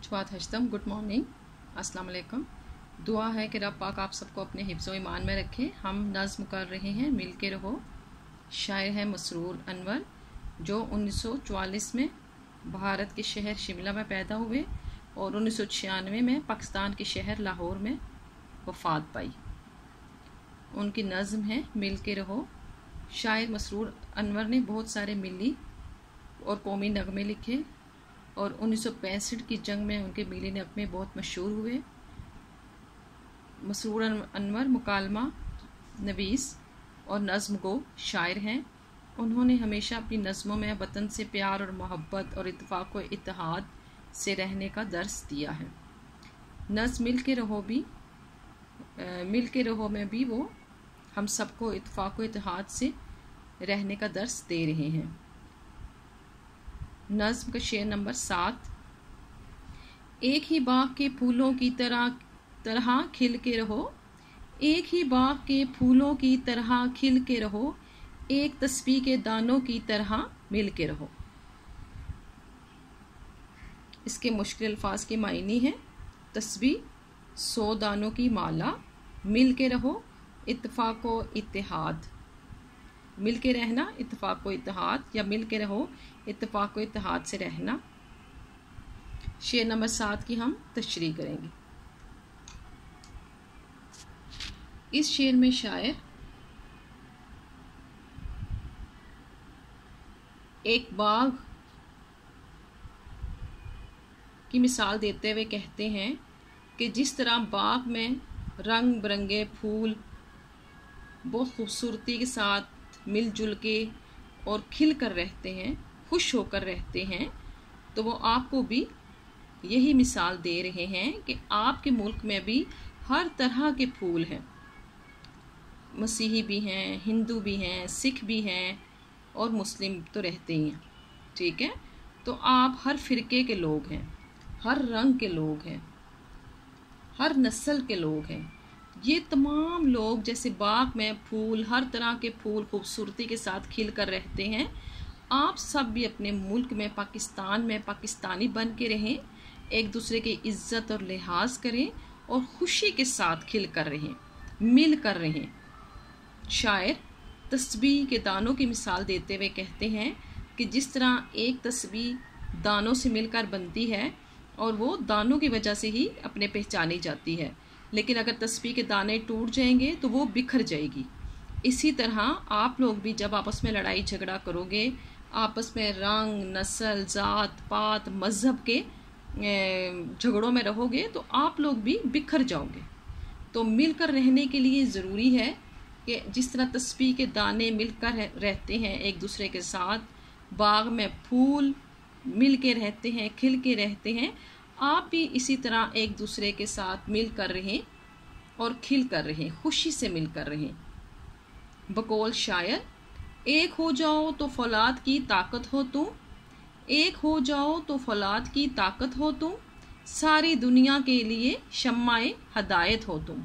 छुआत हजतम good morning अस्सलाम वालेकुम। दुआ है कि रब पाक आप सबको अपने हिफ्ज़ व ईमान में रखे। हम नज़्म कर रहे हैं मिल के रहो। शायर है मसरूर अनवर, जो 1944 में भारत के शहर शिमला में पैदा हुए और 1996 में पाकिस्तान के शहर लाहौर में वफ़ात पाई। उनकी नज़्म है मिल के रहो। शायर मसरूर अनवर ने बहुत सारे मिली और कौमी नगमे लिखे और 1965 की जंग में उनके मिली नगमे बहुत मशहूर हुए। मसरूर अनवर मुकालमा नवीस और नज़्म गो शायर हैं। उन्होंने हमेशा अपनी नज़्मों में वतन से प्यार और मोहब्बत और इत्तेफाक व इत्तेहाद से रहने का दर्स दिया है। नज़्म मिल के रहो में भी वो हम सबको इत्तेफाक व इत्तेहाद से रहने का दर्स दे रहे हैं। नज़्म का शेर नंबर 7। एक ही बाग के फूलों की तरह खिल के रहो, एक ही बाग के फूलों की तरह खिल के रहो, एक तस्बीह के दानों की तरह मिल के रहो। इसके मुश्किल अल्फाज के मायने हैं तस्बीह 100 दानों की माला, मिल के रहो इत्तेफाक व इत्तेहाद। मिल के रहना इत्तेफाक व इत्तेहाद या मिल के रहो इत्तेफाक व इत्तेहाद से रहना। शेर नंबर 7 की हम तशरीह करेंगे। इस शेर में शायर एक बाग की मिसाल देते हुए कहते हैं कि जिस तरह बाग में रंग बिरंगे फूल बहुत खूबसूरती के साथ मिलजुल के और खिल कर रहते हैं, खुश होकर रहते हैं, तो वो आपको भी यही मिसाल दे रहे हैं कि आपके मुल्क में भी हर तरह के फूल हैं। मसीही भी हैं, हिंदू भी हैं, सिख भी हैं और मुस्लिम तो रहते ही हैं। ठीक है, तो आप हर फ़िरके के लोग हैं, हर रंग के लोग हैं, हर नस्ल के लोग हैं। ये तमाम लोग जैसे बाग में फूल, हर तरह के फूल खूबसूरती के साथ खिल कर रहते हैं, आप सब भी अपने मुल्क में पाकिस्तान में पाकिस्तानी बन के रहें, एक दूसरे की इज्जत और लिहाज करें और खुशी के साथ खिल कर रहें, मिल कर रहें। शायर तस्बीह के दानों की मिसाल देते हुए कहते हैं कि जिस तरह एक तस्बीह दानों से मिलकर बनती है और वो दानों की वजह से ही अपने पहचानी जाती है, लेकिन अगर तस्बीह के दाने टूट जाएंगे तो वो बिखर जाएगी। इसी तरह आप लोग भी जब आपस में लड़ाई झगड़ा करोगे, आपस में रंग, नस्ल, ज़ात, पात, मज़हब के झगड़ों में रहोगे तो आप लोग भी बिखर जाओगे। तो मिलकर रहने के लिए ज़रूरी है कि जिस तरह तस्बीह के दाने मिलकर रहते हैं एक दूसरे के साथ, बाग में फूल मिल के रहते हैं, खिल के रहते हैं, आप भी इसी तरह एक दूसरे के साथ मिल कर रहें और खिल कर रहें, खुशी से मिल कर रहें। बकौल शायर, एक हो जाओ तो फौलाद की ताकत हो तुम, एक हो जाओ तो फौलाद की ताकत हो तुम, सारी दुनिया के लिए शम्माए हदायत हो तुम।